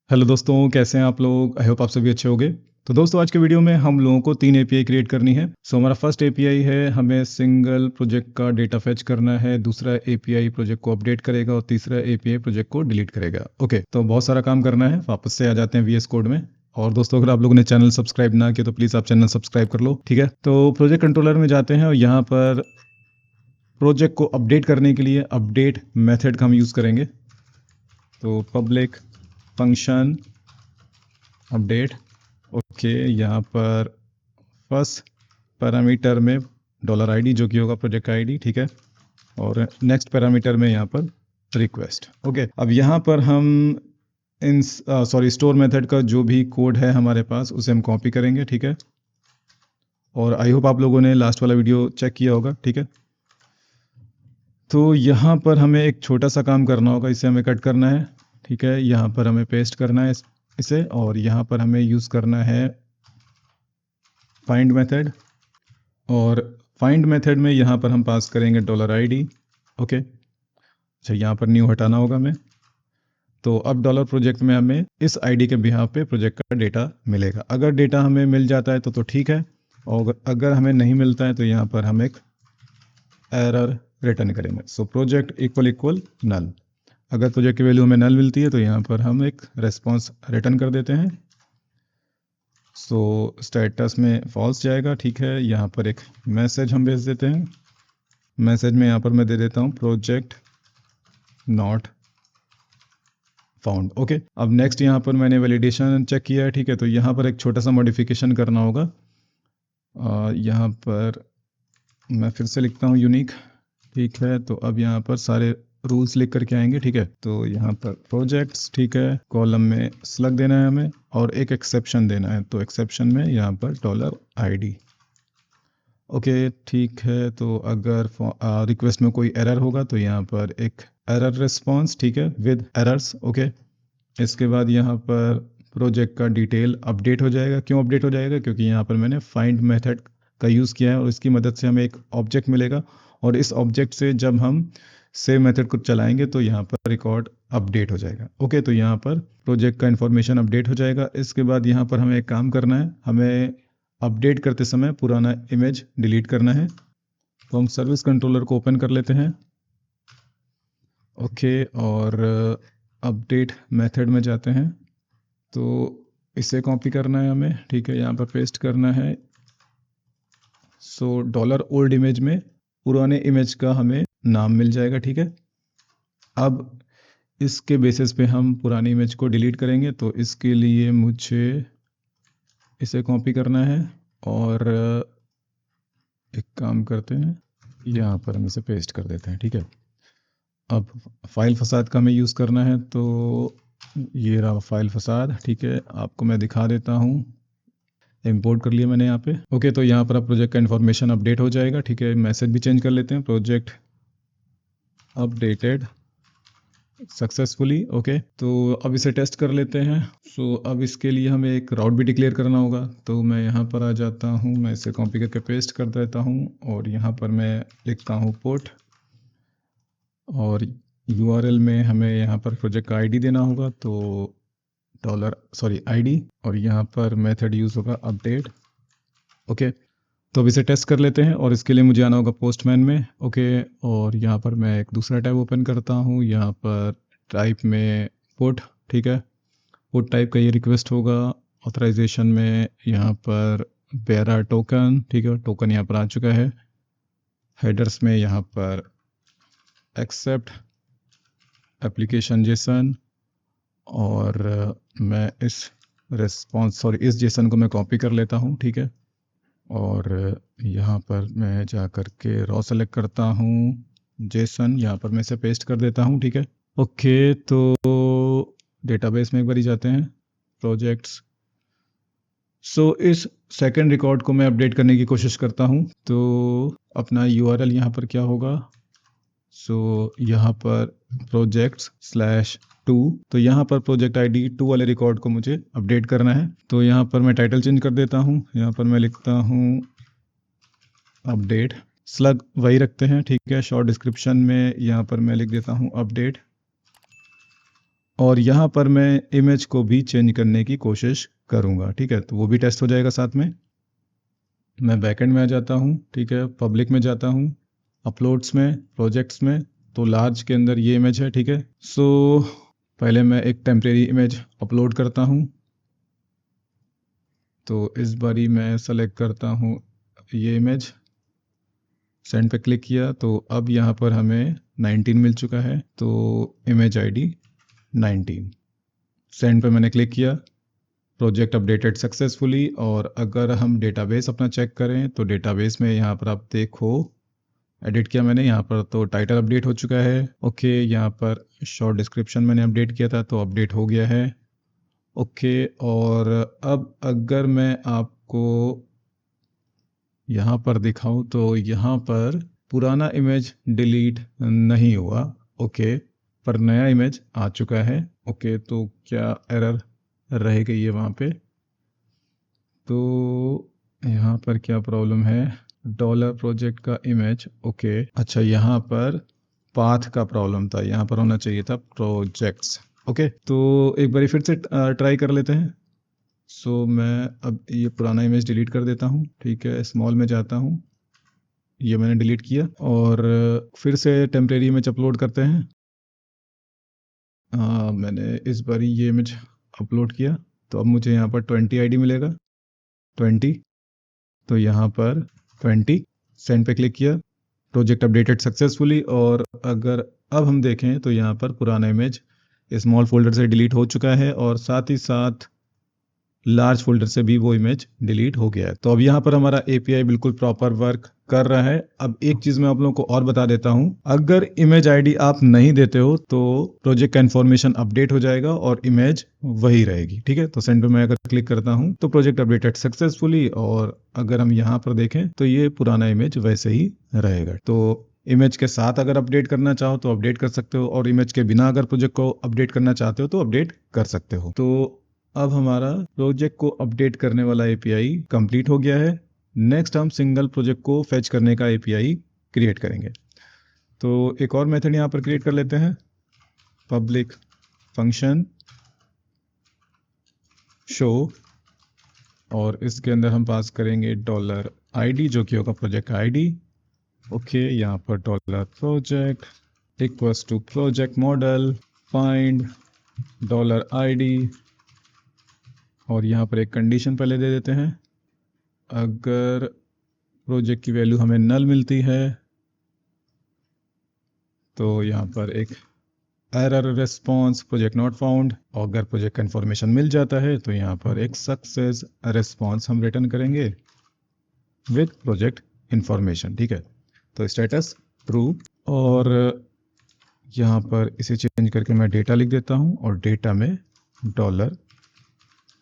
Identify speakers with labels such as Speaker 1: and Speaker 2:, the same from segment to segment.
Speaker 1: Hello दोस्तों, कैसे हैं आप लोग? आई होप आप सभी अच्छे होंगे। तो दोस्तों आज के वीडियो में हम लोगों को 3 एपीआई क्रिएट करनी है। हमारा फर्स्ट एपीआई है, हमें सिंगल प्रोजेक्ट का डेटा फेच करना है, दूसरा एपीआई प्रोजेक्ट को अपडेट करेगा और तीसरा एपीआई प्रोजेक्ट को डिलीट करेगा। ओके, तो बहुत सारा काम करना है। वापस से आ जाते हैं वीएस कोड में। और दोस्तों अगर आप लोगों ने चैनल सब्सक्राइब ना किया तो प्लीज़ आप चैनल सब्सक्राइब कर लो, ठीक है। तो प्रोजेक्ट कंट्रोलर में जाते हैं और यहाँ पर प्रोजेक्ट को अपडेट करने के लिए अपडेट मेथड का हम यूज़ करेंगे। तो पब्लिक फंक्शन अपडेट। ओके, यहाँ पर फर्स्ट पैरामीटर में $id जो कि होगा प्रोजेक्ट का आईडी, ठीक है। और नेक्स्ट पैरामीटर में यहाँ पर रिक्वेस्ट। ओके, अब यहाँ पर हम इन स्टोर मेथड का जो भी कोड है हमारे पास उसे हम कॉपी करेंगे, ठीक है। और आई होप आप लोगों ने लास्ट वाला वीडियो चेक किया होगा, ठीक है। तो यहाँ पर हमें एक छोटा सा काम करना होगा, इसे हमें कट करना है, ठीक है। यहाँ पर हमें पेस्ट करना है इसे, और यहाँ पर हमें यूज़ करना है फाइंड मेथड। और फाइंड मेथड में यहाँ पर हम पास करेंगे $id। ओके, अच्छा यहाँ पर न्यू हटाना होगा हमें। तो अब डॉलर प्रोजेक्ट में हमें इस आईडी के बिहाफ पे प्रोजेक्ट का डेटा मिलेगा। अगर डेटा हमें मिल जाता है तो ठीक है, और अगर हमें नहीं मिलता है तो यहाँ पर हम एक एरर रिटर्न करेंगे। सो प्रोजेक्ट इक्वल नल। अगर प्रोजेक्ट की वैल्यू हमें नल मिलती है तो यहाँ पर हम एक रेस्पॉन्स रिटर्न कर देते हैं। सो स्टेटस में फॉल्स जाएगा, ठीक है। यहाँ पर एक मैसेज हम भेज देते हैं। मैसेज में यहाँ पर मैं दे देता हूँ प्रोजेक्ट नॉट फाउंड। ओके, अब नेक्स्ट यहाँ पर मैंने वैलिडेशन चेक किया है, ठीक है। तो यहाँ पर एक छोटा सा मॉडिफिकेशन करना होगा। यहाँ पर मैं फिर से लिखता हूँ यूनिक, ठीक है। तो अब यहाँ पर सारे रूल्स लिख करके आएंगे, ठीक है। तो यहाँ पर प्रोजेक्ट्स, ठीक है, कॉलम में स्लग देना है हमें और एक एक्सेप्शन देना है। तो एक्सेप्शन में यहाँ पर $id। ओके, ठीक है। तो अगर रिक्वेस्ट में कोई एरर होगा तो यहाँ पर एक एरर रिस्पॉन्स, ठीक है, विद एरर्स। ओके, इसके बाद यहाँ पर प्रोजेक्ट का डिटेल अपडेट हो जाएगा। क्यों अपडेट हो जाएगा? क्योंकि यहाँ पर मैंने फाइंड मेथड का यूज़ किया है और इसकी मदद से हमें एक ऑब्जेक्ट मिलेगा, और इस ऑब्जेक्ट से जब हम सेव मेथड को चलाएंगे तो यहाँ पर रिकॉर्ड अपडेट हो जाएगा। ओके, तो यहाँ पर प्रोजेक्ट का इन्फॉर्मेशन अपडेट हो जाएगा। इसके बाद यहाँ पर हमें एक काम करना है, हमें अपडेट करते समय पुराना इमेज डिलीट करना है। तो हम सर्विस कंट्रोलर को ओपन कर लेते हैं। ओके, और अपडेट मेथड में जाते हैं। तो इसे कॉपी करना है हमें, ठीक है, यहाँ पर पेस्ट करना है। सो $ओल्ड इमेज में पुराने इमेज का हमें नाम मिल जाएगा, ठीक है। अब इसके बेसिस पे हम पुरानी इमेज को डिलीट करेंगे। तो इसके लिए मुझे इसे कॉपी करना है और एक काम करते हैं, यहाँ पर हम इसे पेस्ट कर देते हैं, ठीक है। अब फाइल फसाद का हमें यूज़ करना है। तो ये रहा फाइल फसाद, ठीक है। आपको मैं दिखा देता हूँ, इंपोर्ट कर लिया मैंने यहाँ पे। ओके, तो यहाँ पर अब प्रोजेक्ट का इन्फॉर्मेशन अपडेट हो जाएगा, ठीक है। मैसेज भी चेंज कर लेते हैं, प्रोजेक्ट अपडेटेड सक्सेसफुली। ओके, तो अब इसे टेस्ट कर लेते हैं। सो अब इसके लिए हमें एक राउट भी डिक्लेयर करना होगा। तो मैं यहाँ पर आ जाता हूँ, मैं इसे कॉपी करके पेस्ट कर देता हूँ और यहाँ पर मैं लिखता हूँ पुट, और यूआरएल में हमें यहाँ पर प्रोजेक्ट का आईडी देना होगा। तो ID, और यहाँ पर मेथड यूज़ होगा अपडेट। ओके, तो अब इसे टेस्ट कर लेते हैं और इसके लिए मुझे आना होगा पोस्टमैन में। ओके, और यहाँ पर मैं एक दूसरा टैब ओपन करता हूँ, यहाँ पर टाइप में पुट, ठीक है। पुट टाइप का ये रिक्वेस्ट होगा। ऑथराइजेशन में यहाँ पर बेरा टोकन, ठीक है, टोकन यहाँ पर आ चुका है। हेडर्स में यहाँ पर एक्सेप्ट एप्लीकेशन जेसन, और मैं इस जेसन को मैं कॉपी कर लेता हूँ, ठीक है। और यहाँ पर मैं जा कर के रॉ सेलेक्ट करता हूँ, जेसन, यहाँ पर मैं इसे पेस्ट कर देता हूँ, ठीक है। ओके, तो डेटाबेस में एक बार ही जाते हैं, प्रोजेक्ट्स। सो इस सेकंड रिकॉर्ड को मैं अपडेट करने की कोशिश करता हूँ। तो अपना यूआरएल यहाँ पर क्या होगा? सो यहाँ पर projects/2। तो यहाँ पर प्रोजेक्ट आईडी 2 वाले रिकॉर्ड को मुझे अपडेट करना है। तो यहाँ पर मैं टाइटल चेंज कर देता हूँ, यहाँ पर मैं लिखता हूँ अपडेट। स्लग वही रखते हैं, ठीक है। शॉर्ट डिस्क्रिप्शन में यहाँ पर मैं लिख देता हूँ अपडेट। और यहाँ पर मैं इमेज को भी चेंज करने की कोशिश करूँगा, ठीक है, तो वो भी टेस्ट हो जाएगा साथ में। मैं बैकएंड में आ जाता हूँ, ठीक है, पब्लिक में जाता हूँ, अपलोड्स में, प्रोजेक्ट्स में, तो लार्ज के अंदर ये इमेज है, ठीक है। सो पहले मैं एक टेम्परेरी इमेज अपलोड करता हूँ, तो इस बारी मैं सेलेक्ट करता हूँ ये इमेज, सेंड पे क्लिक किया, तो अब यहाँ पर हमें 19 मिल चुका है, तो इमेज आईडी 19, सेंड पे मैंने क्लिक किया, प्रोजेक्ट अपडेटेड सक्सेसफुली। और अगर हम डेटाबेस अपना चेक करें तो डेटाबेस में यहाँ पर आप देखो, एडिट किया मैंने यहाँ पर, तो टाइटल अपडेट हो चुका है, ओके। यहाँ पर शॉर्ट डिस्क्रिप्शन मैंने अपडेट किया था, तो अपडेट हो गया है, ओके। और अब अगर मैं आपको यहाँ पर दिखाऊं तो यहाँ पर पुराना इमेज डिलीट नहीं हुआ, ओके, पर नया इमेज आ चुका है, ओके। तो क्या एरर रह गई है वहाँ पे, तो यहाँ पर क्या प्रॉब्लम है, डॉलर प्रोजेक्ट का इमेज, ओके। अच्छा, यहाँ पर पाथ का प्रॉब्लम था, यहाँ पर होना चाहिए था प्रोजेक्ट्स, ओके। तो एक बार फिर से ट्राई कर लेते हैं। सो मैं अब ये पुराना इमेज डिलीट कर देता हूँ, ठीक है, स्मॉल में जाता हूँ, ये मैंने डिलीट किया, और फिर से टेम्परेरी इमेज अपलोड करते हैं। मैंने इस बारी ये इमेज अपलोड किया, तो अब मुझे यहाँ पर 20 आईडी मिलेगा, 20, तो यहाँ पर 20, सेंड पे क्लिक किया, प्रोजेक्ट अपडेटेड सक्सेसफुली। और अगर अब हम देखें तो यहाँ पर पुराना इमेज स्मॉल फोल्डर से डिलीट हो चुका है, और साथ ही साथ लार्ज फोल्डर से भी वो इमेज डिलीट हो गया है। तो अब यहाँ पर हमारा एपीआई बिल्कुल प्रॉपर वर्क कर रहा है। अब एक चीज मैं आप लोगों को और बता देता हूँ, अगर इमेज आईडी आप नहीं देते हो तो प्रोजेक्ट का इन्फॉर्मेशन अपडेट हो जाएगा और इमेज वही रहेगी, ठीक है। तो सेंड पे मैं अगर क्लिक करता हूँ तो प्रोजेक्ट अपडेटेड सक्सेसफुली, और अगर हम यहाँ पर देखें तो ये पुराना इमेज वैसे ही रहेगा। तो इमेज के साथ अगर अपडेट करना चाहो तो अपडेट कर सकते हो, और इमेज के बिना अगर प्रोजेक्ट को अपडेट करना चाहते हो तो अपडेट कर सकते हो। तो अब हमारा प्रोजेक्ट को अपडेट करने वाला एपीआई कंप्लीट हो गया है। नेक्स्ट हम सिंगल प्रोजेक्ट को फेच करने का एपीआई क्रिएट करेंगे। तो एक और मेथड यहाँ पर क्रिएट कर लेते हैं, पब्लिक फंक्शन शो, और इसके अंदर हम पास करेंगे डॉलर आईडी, जो कि होगा प्रोजेक्ट का आईडी, ओके। यहाँ पर dollar project equals to project model find dollar ID, और यहाँ पर एक कंडीशन पहले दे देते हैं, अगर प्रोजेक्ट की वैल्यू हमें नल मिलती है तो यहाँ पर एक error response project not found, और अगर प्रोजेक्ट का इन्फॉर्मेशन मिल जाता है तो यहाँ पर एक सक्सेस रिस्पॉन्स हम रिटर्न करेंगे विद प्रोजेक्ट इन्फॉर्मेशन, ठीक है। तो स्टेटस ट्रू, और यहाँ पर इसे चेंज करके मैं डेटा लिख देता हूँ, और डेटा में डॉलर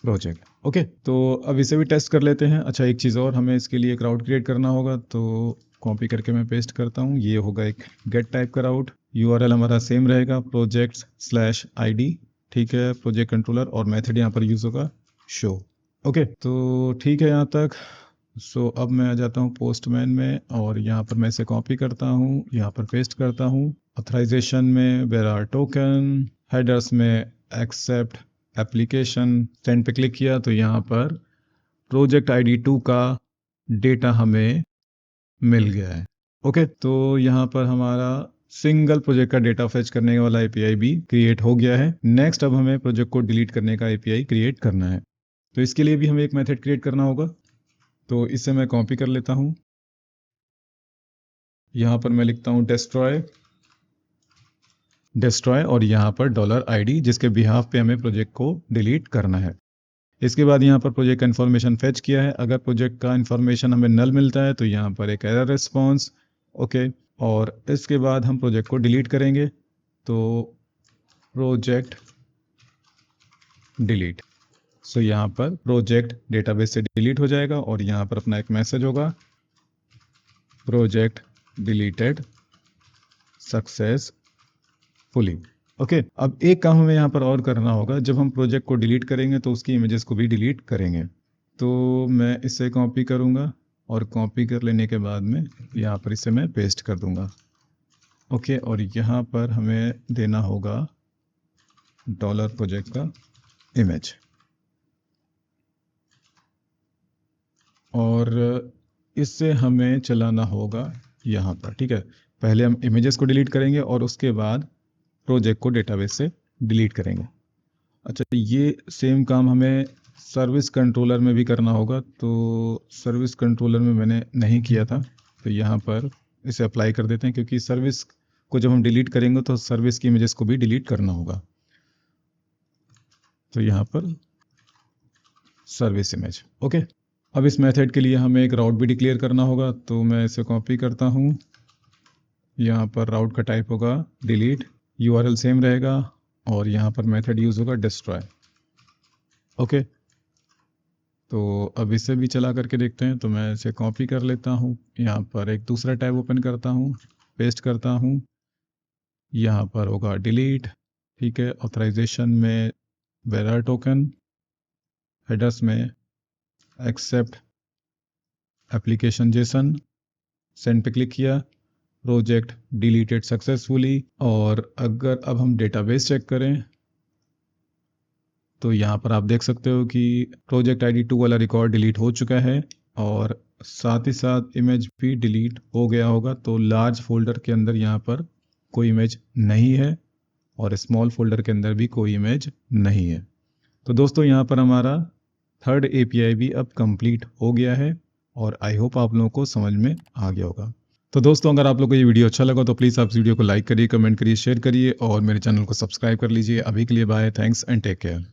Speaker 1: प्रोजेक्ट, ओके। तो अब इसे भी टेस्ट कर लेते हैं। अच्छा, एक चीज़ और, हमें इसके लिए एक राउट क्रिएट करना होगा, तो कॉपी करके मैं पेस्ट करता हूँ, ये होगा एक गेट टाइप का राउट, यूआरएल हमारा सेम रहेगा projects/id, ठीक है, प्रोजेक्ट कंट्रोलर, और मेथड यहाँ पर यूज होगा शो, ओके। तो ठीक है यहाँ तक। सो अब मैं आ जाता हूँ पोस्टमैन में, और यहाँ पर मैं इसे कॉपी करता हूँ, यहाँ पर पेस्ट करता हूँ, ऑथराइजेशन में वेयर आर टोकन, हेडर्स में एक्सेप्ट एप्लीकेशन, सेंड पे क्लिक किया, तो यहाँ पर प्रोजेक्ट आईडी 2 का डेटा हमें मिल गया है, ओके। तो यहाँ पर हमारा सिंगल प्रोजेक्ट का डेटा फेच करने वाला एपीआई भी क्रिएट हो गया है। नेक्स्ट अब हमें प्रोजेक्ट को डिलीट करने का एपीआई क्रिएट करना है, तो इसके लिए भी हमें एक मेथड क्रिएट करना होगा। तो इसे मैं कॉपी कर लेता हूँ, यहाँ पर मैं लिखता हूँ डिस्ट्रॉय, और यहाँ पर डॉलर आईडी, जिसके बिहाफ पे हमें प्रोजेक्ट को डिलीट करना है। इसके बाद यहाँ पर प्रोजेक्ट का इन्फॉर्मेशन फेच किया है, अगर प्रोजेक्ट का इन्फॉर्मेशन हमें नल मिलता है तो यहाँ पर एक एरर रिस्पॉन्स, ओके। और इसके बाद हम प्रोजेक्ट को डिलीट करेंगे, तो प्रोजेक्ट डिलीट, सो यहाँ पर प्रोजेक्ट डेटाबेस से डिलीट हो जाएगा, और यहाँ पर अपना एक मैसेज होगा, प्रोजेक्ट डिलीटेड सक्सेसफुली, ओके। अब एक काम हमें यहाँ पर और करना होगा, जब हम प्रोजेक्ट को डिलीट करेंगे तो उसकी इमेजेस को भी डिलीट करेंगे। तो मैं इसे कॉपी करूँगा, और कॉपी कर लेने के बाद में यहाँ पर इसे मैं पेस्ट कर दूँगा, ओके। और यहाँ पर हमें देना होगा डॉलर प्रोजेक्ट का इमेज। और इससे हमें चलाना होगा यहाँ पर, ठीक है। पहले हम इमेजेस को डिलीट करेंगे और उसके बाद प्रोजेक्ट को डेटाबेस से डिलीट करेंगे। अच्छा, ये सेम काम हमें सर्विस कंट्रोलर में भी करना होगा, तो सर्विस कंट्रोलर में मैंने नहीं किया था, तो यहाँ पर इसे अप्लाई कर देते हैं, क्योंकि सर्विस को जब हम डिलीट करेंगे तो सर्विस की इमेजेस को भी डिलीट करना होगा। तो यहाँ पर सर्विस इमेज, ओके। अब इस मेथड के लिए हमें एक राउट भी डिक्लेयर करना होगा, तो मैं इसे कॉपी करता हूँ। यहाँ पर राउट का टाइप होगा डिलीट, यूआरएल सेम रहेगा और यहाँ पर मेथड यूज होगा डिस्ट्रॉय, ओके। तो अब इसे भी चला करके देखते हैं, तो मैं इसे कॉपी कर लेता हूँ, यहाँ पर एक दूसरा टैब ओपन करता हूँ, पेस्ट करता हूँ, यहाँ पर होगा डिलीट, ठीक है। ऑथराइजेशन में वेरार टोकन, हेडर्स में एक्सेप्ट एप्लीकेशन जेसन, सेंड पे क्लिक किया, प्रोजेक्ट डिलीटेड सक्सेसफुली। और अगर अब हम डेटाबेस चेक करें तो यहाँ पर आप देख सकते हो कि प्रोजेक्ट आईडी 2 वाला रिकॉर्ड डिलीट हो चुका है और साथ ही साथ इमेज भी डिलीट हो गया होगा। तो लार्ज फोल्डर के अंदर यहाँ पर कोई इमेज नहीं है और स्मॉल फोल्डर के अंदर भी कोई इमेज नहीं है। तो दोस्तों, यहाँ पर हमारा थर्ड एपीआई भी अब कंप्लीट हो गया है और आई होप आप लोगों को समझ में आ गया होगा। तो दोस्तों, अगर आप लोगों को ये वीडियो अच्छा लगा तो प्लीज़ आप इस वीडियो को लाइक करिए, कमेंट करिए, शेयर करिए और मेरे चैनल को सब्सक्राइब कर लीजिए। अभी के लिए bye, thanks and take care.